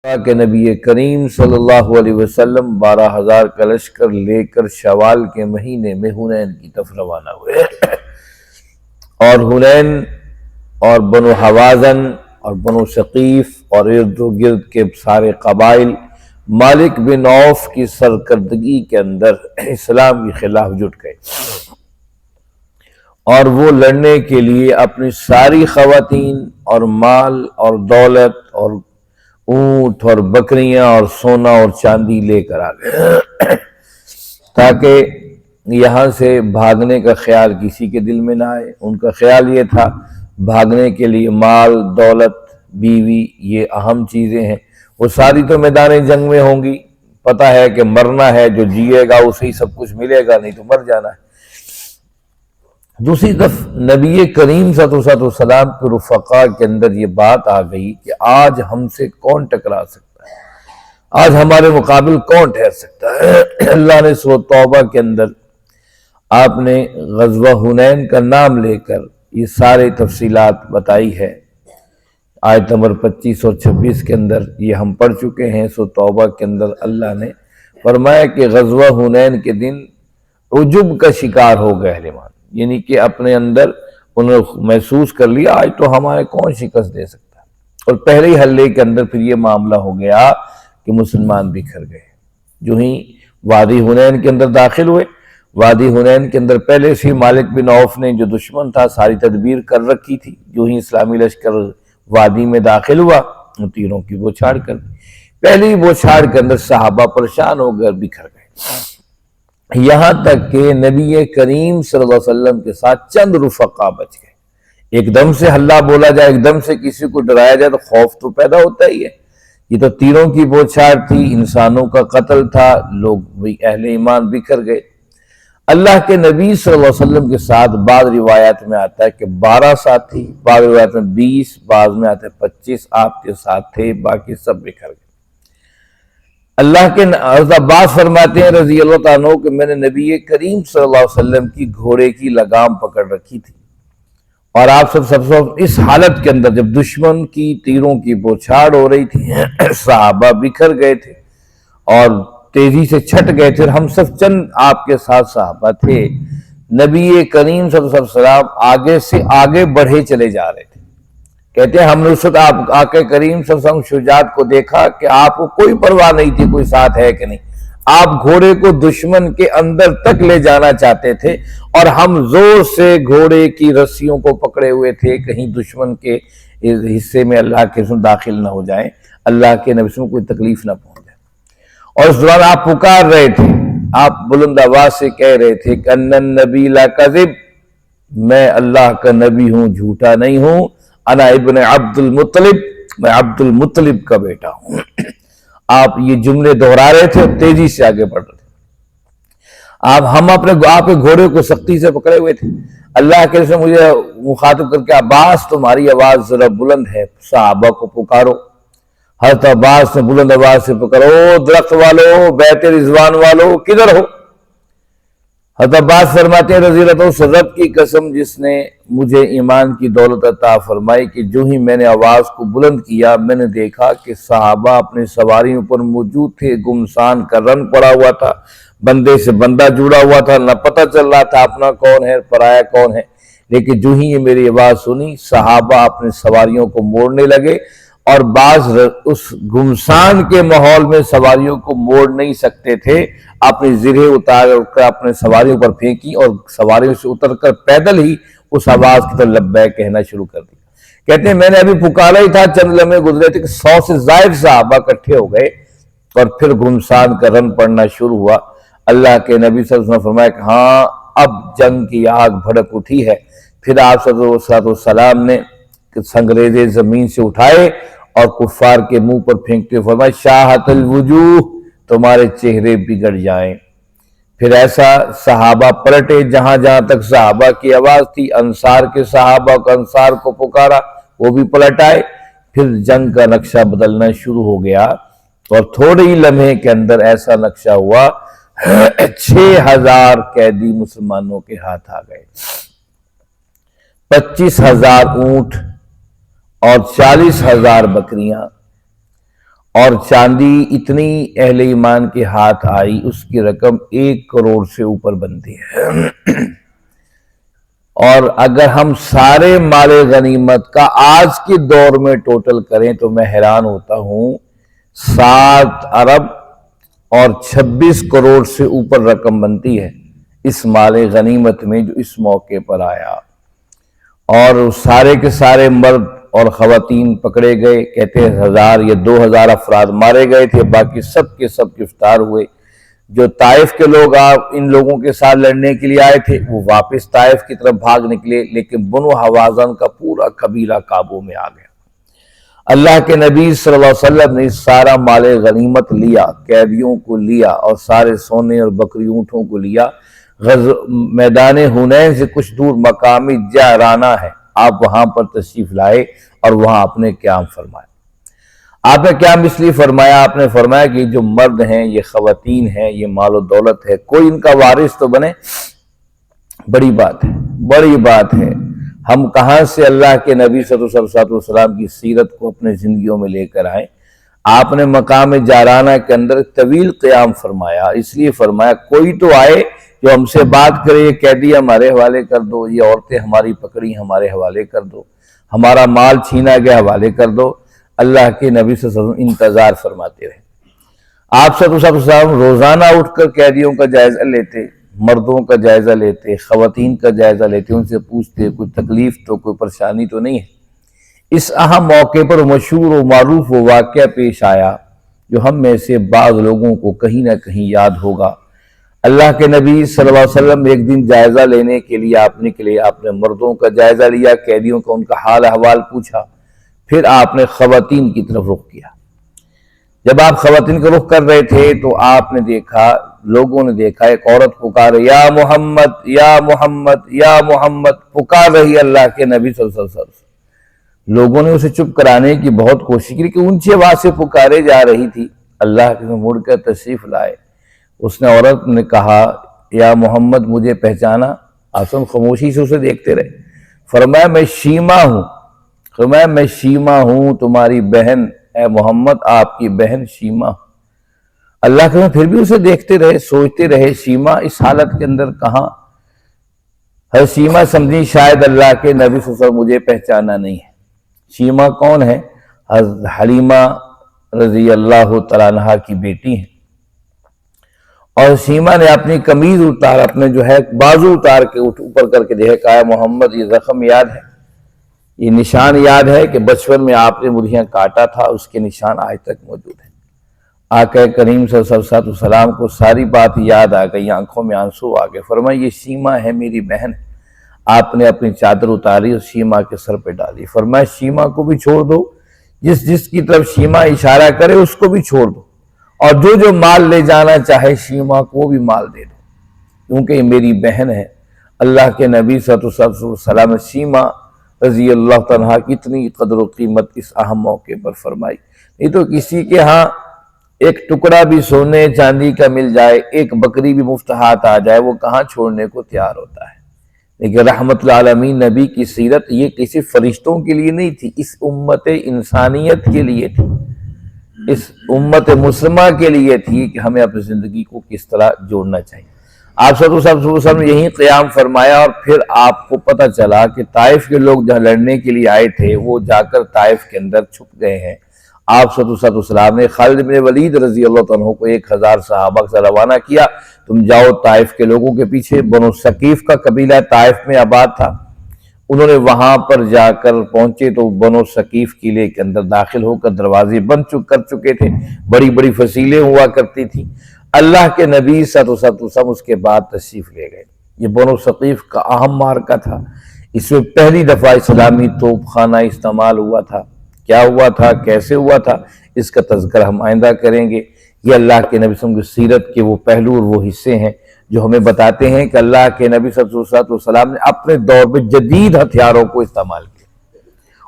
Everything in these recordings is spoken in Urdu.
کہ نبی کریم صلی اللہ علیہ وسلم 12,000 کا لشکر لے کر شوال کے مہینے میں حنین کی طرف روانہ ہوئے، اور حنین اور بنو حوازن اور بنو ثقیف اور ارد و گرد کے سارے قبائل مالک بن عوف کی سرکردگی کے اندر اسلام کے خلاف جٹ گئے، اور وہ لڑنے کے لیے اپنی ساری خواتین اور مال اور دولت اور اونٹ اور بکریاں اور سونا اور چاندی لے کر آ گئے، تاکہ یہاں سے بھاگنے کا خیال کسی کے دل میں نہ آئے۔ ان کا خیال یہ تھا بھاگنے کے لیے مال، دولت، بیوی، یہ اہم چیزیں ہیں، وہ ساری تو میدان جنگ میں ہوں گی، پتہ ہے کہ مرنا ہے، جو جیے گا اسے ہی سب کچھ ملے گا، نہیں تو مر جانا ہے۔ دوسری طرف نبی کریم صلی اللہ علیہ وسلم کے رفقا کے اندر یہ بات آ گئی کہ آج ہم سے کون ٹکرا سکتا ہے، آج ہمارے مقابل کون ٹھہر سکتا ہے۔ اللہ نے سورۃ توبہ کے اندر آپ نے غزوہ حنین کا نام لے کر یہ سارے تفصیلات بتائی ہے۔ آیت نمبر 25 اور 26 کے اندر یہ ہم پڑھ چکے ہیں۔ سورۃ توبہ کے اندر اللہ نے فرمایا کہ غزوہ حنین کے دن عجب کا شکار ہو گئے اہل ایمان، یعنی کہ اپنے اندر انہوں نے محسوس کر لیا آج تو ہمارے کون شکست دے سکتا ہے، اور پہلے ہی حلے کے اندر پھر یہ معاملہ ہو گیا کہ مسلمان بکھر گئے۔ جو ہی وادی حنین کے اندر داخل ہوئے، وادی حنین کے اندر پہلے سے مالک بن عوف نے جو دشمن تھا ساری تدبیر کر رکھی تھی، جو ہی اسلامی لشکر وادی میں داخل ہوا ان تیروں کی بوچھاڑ کر دی۔ پہلی بوچھاڑ کے اندر صحابہ پریشان ہو کر بکھر گئے، یہاں تک کہ نبی کریم صلی اللہ علیہ وسلم کے ساتھ چند رفقا بچ گئے۔ ایک دم سے ہلہ بولا جائے، ایک دم سے کسی کو ڈرایا جائے تو خوف تو پیدا ہوتا ہی ہے۔ یہ تو تیروں کی بوچھاڑ تھی، انسانوں کا قتل تھا، لوگ بھی اہل ایمان بکھر گئے۔ اللہ کے نبی صلی اللہ علیہ وسلم کے ساتھ بعض روایات میں آتا ہے کہ 12 ساتھی، بعض روایات میں 20، بعض میں آتا ہے 25 آپ کے ساتھ تھے، باقی سب بکھر گئے۔ اللہ کے حضرت عباس فرماتے ہیں رضی اللہ تعالیٰ عنہ کہ میں نے نبی کریم صلی اللہ علیہ وسلم کی گھوڑے کی لگام پکڑ رکھی تھی، اور آپ سب اس حالت کے اندر جب دشمن کی تیروں کی بوچھاڑ ہو رہی تھی، صحابہ بکھر گئے تھے اور تیزی سے چھٹ گئے تھے، ہم سب چند آپ کے ساتھ صحابہ تھے۔ نبی کریم صلی اللہ علیہ وسلم آگے سے آگے بڑھے چلے جا رہے تھے۔ کہتے ہیں ہم نے اس وقت آپ آقا کریم صلی اللہ علیہ وسلم شجاعت کو دیکھا کہ آپ کو کوئی پرواہ نہیں تھی کوئی ساتھ ہے کہ نہیں، آپ گھوڑے کو دشمن کے اندر تک لے جانا چاہتے تھے، اور ہم زور سے گھوڑے کی رسیوں کو پکڑے ہوئے تھے کہیں دشمن کے حصے میں اللہ کے رسول داخل نہ ہو جائیں، اللہ کے نبی سے کوئی تکلیف نہ پہنچ جائے۔ اور اس دوران آپ پکار رہے تھے، آپ بلند آواز سے کہہ رہے تھے کہ ان النبی لا کذب، میں اللہ کا نبی ہوں، جھوٹا نہیں ہوں، انا ابن عبد المطلب، میں عبد المطلب کا بیٹا ہوں۔ آپ یہ جملے دہرا رہے تھے اور تیزی سے آگے بڑھ رہے تھے۔ ہم آپ کے گھوڑے کو سختی سے پکڑے ہوئے تھے۔ اللہ کے رسول مجھے مخاطب کر کے عباس تمہاری آواز ذرا بلند ہے، صحابہ کو پکارو۔ حضرت عباس نے بلند آواز سے پکارو، درخت والو، بیت رضوان والو کدھر ہو؟ حضرت عباس فرماتے ہیں رضی اللہ عنہ اس رب کی قسم جس نے مجھے ایمان کی دولت عطا فرمائی کہ جو ہی میں نے آواز کو بلند کیا میں نے دیکھا کہ صحابہ اپنی سواریوں پر موجود تھے، گمسان کا رنگ پڑا ہوا تھا، بندے سے بندہ جڑا ہوا تھا، نہ پتہ چل رہا تھا اپنا کون ہے پرایا کون ہے۔ لیکن جو ہی یہ میری آواز سنی صحابہ اپنی سواریوں کو موڑنے لگے، اور بعض اس گمسان کے ماحول میں سواریوں کو موڑ نہیں سکتے تھے، اپنی زرہیں اتار کر اپنے سواریوں پر پھینکی اور سواریوں سے اتر کر پیدل ہی اس آواز کی طرف لبیک کہنا شروع کر دیا۔ کہتے ہیں میں نے ابھی پکارا ہی تھا، چند لمحے گزرے تھے کہ 100 سے زائد صحابہ اکٹھے ہو گئے، اور پھر گمسان کا رن پڑنا شروع ہوا۔ اللہ کے نبی صلی اللہ علیہ وسلم نے فرمایا کہ ہاں اب جنگ کی آگ بھڑک اٹھی ہے۔ پھر آپ صلی اللہ علیہ وسلم نے سنگریزے زمین سے اٹھائے اور کفار کے منہ پر پھینکتے ہوئے فرمایا شاہت الوجوہ، تمہارے چہرے بگڑ جائیں۔ پھر ایسا صحابہ پلٹے، جہاں جہاں تک صحابہ کی آواز تھی انصار کے صحابہ کو انصار کو پکارا، وہ بھی پلٹ آئے۔ پھر جنگ کا نقشہ بدلنا شروع ہو گیا، اور تھوڑے ہی لمحے کے اندر ایسا نقشہ ہوا 6,000 قیدی مسلمانوں کے ہاتھ آ گئے، 25,000 اونٹ اور 40,000 بکریاں، اور چاندی اتنی اہل ایمان کے ہاتھ آئی، اس کی رقم 1 کروڑ سے اوپر بنتی ہے۔ اور اگر ہم سارے مال غنیمت کا آج کے دور میں ٹوٹل کریں تو میں حیران ہوتا ہوں، 7 ارب اور 26 کروڑ سے اوپر رقم بنتی ہے اس مال غنیمت میں جو اس موقع پر آیا۔ اور سارے کے سارے مرد اور خواتین پکڑے گئے، کہتے ہیں 1000 یا 2000 افراد مارے گئے تھے، باقی سب کے سب گرفتار ہوئے۔ جو طائف کے لوگ ان لوگوں کے ساتھ لڑنے کے لیے آئے تھے وہ واپس طائف کی طرف بھاگ نکلے، لیکن بنو حوازن کا پورا قبیلہ قابو میں آ گیا۔ اللہ کے نبی صلی اللہ علیہ وسلم نے سارا مال غنیمت لیا، قیدیوں کو لیا اور سارے سونے اور بکری اونٹوں کو لیا۔ میدان حنین سے کچھ دور مقام جعرانہ ہے، آپ وہاں پر تشریف لائے اور وہاں آپ نے قیام فرمایا۔ آپ نے قیام اس لیے فرمایا، آپ نے فرمایا کہ جو مرد ہیں، یہ خواتین ہیں، یہ مال و دولت ہے، کوئی ان کا وارث تو بنے۔ بڑی بات ہے، بڑی بات ہے۔ ہم کہاں سے اللہ کے نبی صلی اللہ علیہ وسلم کی سیرت کو اپنے زندگیوں میں لے کر آئیں۔ آپ نے مقام جعرانہ کے اندر طویل قیام فرمایا، اس لیے فرمایا کوئی تو آئے جو ہم سے بات کرے، یہ قیدی ہمارے حوالے کر دو، یہ عورتیں ہماری پکڑی ہمارے حوالے کر دو، ہمارا مال چھینا گیا حوالے کر دو۔ اللہ کے نبی صلی اللہ علیہ وسلم انتظار فرماتے رہے۔ آپ صلی اللہ علیہ وسلم روزانہ اٹھ کر قیدیوں کا جائزہ لیتے، مردوں کا جائزہ لیتے، خواتین کا جائزہ لیتے، ان سے پوچھتے کوئی تکلیف تو کوئی پریشانی تو نہیں ہے۔ اس اہم موقع پر مشہور و معروف وہ واقعہ پیش آیا جو ہم میں سے بعض لوگوں کو کہیں نہ کہیں یاد ہوگا۔ اللہ کے نبی صلی اللہ علیہ وسلم ایک دن جائزہ لینے کے لیے آپ نکلے، آپ نے مردوں کا جائزہ لیا، قیدیوں کا ان کا حال احوال پوچھا، پھر آپ نے خواتین کی طرف رخ کیا۔ جب آپ خواتین کا رخ کر رہے تھے تو آپ نے دیکھا، لوگوں نے دیکھا ایک عورت پکار رہی، یا محمد یا محمد یا محمد، پکار رہی اللہ کے نبی صلی اللہ علیہ وسلم۔ لوگوں نے اسے چپ کرانے کی بہت کوشش کی کہ اونچی آواز سے پکارے جا رہی تھی۔ اللہ کے مڑ کر تشریف لائے، اس نے عورت نے کہا یا محمد مجھے پہچانا؟ آپ خاموشی سے اسے دیکھتے رہے۔ فرمایا میں شیما ہوں، فرمایا میں شیما ہوں، تمہاری بہن اے محمد، آپ کی بہن شیما۔ اللہ کے پھر بھی اسے دیکھتے رہے، سوچتے رہے شیما اس حالت کے اندر کہاں؟ حضرت شیما سمجھی شاید اللہ کے نبی صلی اللہ علیہ وسلم مجھے پہچانا نہیں ہے۔ شیما کون ہے؟ حضرت حلیمہ رضی اللہ تعالیٰ عنہا کی بیٹی ہیں۔ اور شیما نے اپنی قمیض اتار، اپنے جو ہے بازو اتار کے اوپر کر کے دیکھا، کہا محمد یہ زخم یاد ہے، یہ نشان یاد ہے کہ بچپن میں آپ نے مجھے کاٹا تھا، اس کے نشان آج تک موجود ہیں۔ آقا کریم صلی اللہ علیہ وسلم کو ساری بات یاد آ گئی، آنکھوں میں آنسو آ گئے۔ فرمایا یہ شیما ہے، میری بہن۔ آپ نے اپنی چادر اتاری اور شیما کے سر پہ ڈالی۔ فرمایا شیما کو بھی چھوڑ دو، جس کی طرف شیما اشارہ کرے اس کو بھی چھوڑ دو، اور جو مال لے جانا چاہے شیما کو بھی مال دے دو، کیونکہ یہ میری بہن ہے۔ اللہ کے نبی صلی اللہ علیہ وسلم شیما رضی اللہ عنہا کی اتنی قدر و قیمت اس اہم موقع پر فرمائی۔ نہیں تو کسی کے ہاں ایک ٹکڑا بھی سونے چاندی کا مل جائے، ایک بکری بھی مفت ہاتھ آ جائے، وہ کہاں چھوڑنے کو تیار ہوتا ہے۔ لیکن رحمت العالمین نبی کی سیرت یہ کسی فرشتوں کے لیے نہیں تھی، اس امت انسانیت کے لیے تھی، اس امت مسلمہ کے لیے تھی کہ ہمیں اپنی زندگی کو کس طرح جوڑنا چاہیے۔ آپ صلی اللہ علیہ وسلم نے یہیں قیام فرمایا، اور پھر آپ کو پتہ چلا کہ طائف کے لوگ جہاں لڑنے کے لیے آئے تھے وہ جا کر طائف کے اندر چھپ گئے ہیں۔ آپ صلی اللہ علیہ وسلم نے خالد بن ولید رضی اللہ عنہ کو 1000 صحابہ سے روانہ کیا، تم جاؤ طائف کے لوگوں کے پیچھے۔ بنو ثقیف کا قبیلہ طائف میں آباد تھا، انہوں نے وہاں پر جا کر پہنچے تو بنو ثقیف قلعے کے اندر داخل ہو کر دروازے بند کر چکے تھے، بڑی بڑی فصیلیں ہوا کرتی تھیں۔ اللہ کے نبی صلی اللہ علیہ وسلم اس کے بعد تشریف لے گئے۔ یہ بنو ثقیف کا اہم معرکہ تھا، اس میں پہلی دفعہ اسلامی توپ خانہ استعمال ہوا تھا۔ کیا ہوا تھا، کیسے ہوا تھا، اس کا تذکرہ ہم آئندہ کریں گے۔ یہ اللہ کے نبی صلی اللہ علیہ وسلم کی سیرت کے وہ پہلو اور وہ حصے ہیں جو ہمیں بتاتے ہیں کہ اللہ کے نبی صلی اللہ علیہ وسلم نے اپنے دور میں جدید ہتھیاروں کو استعمال کیا،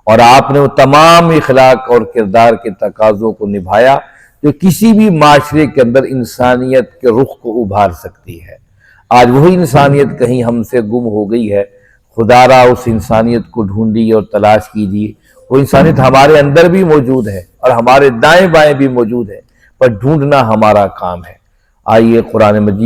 اور آپ نے وہ تمام اخلاق اور کردار کے تقاضوں کو نبھایا جو کسی بھی معاشرے کے اندر انسانیت کے رخ کو ابھار سکتی ہے۔ آج وہی انسانیت کہیں ہم سے گم ہو گئی ہے، خدا را اس انسانیت کو ڈھونڈیے اور تلاش کیجیے، وہ انسانیت ہمارے اندر بھی موجود ہے اور ہمارے دائیں بائیں بھی موجود ہے، پر ڈھونڈنا ہمارا کام ہے۔ آئیے قرآن مجید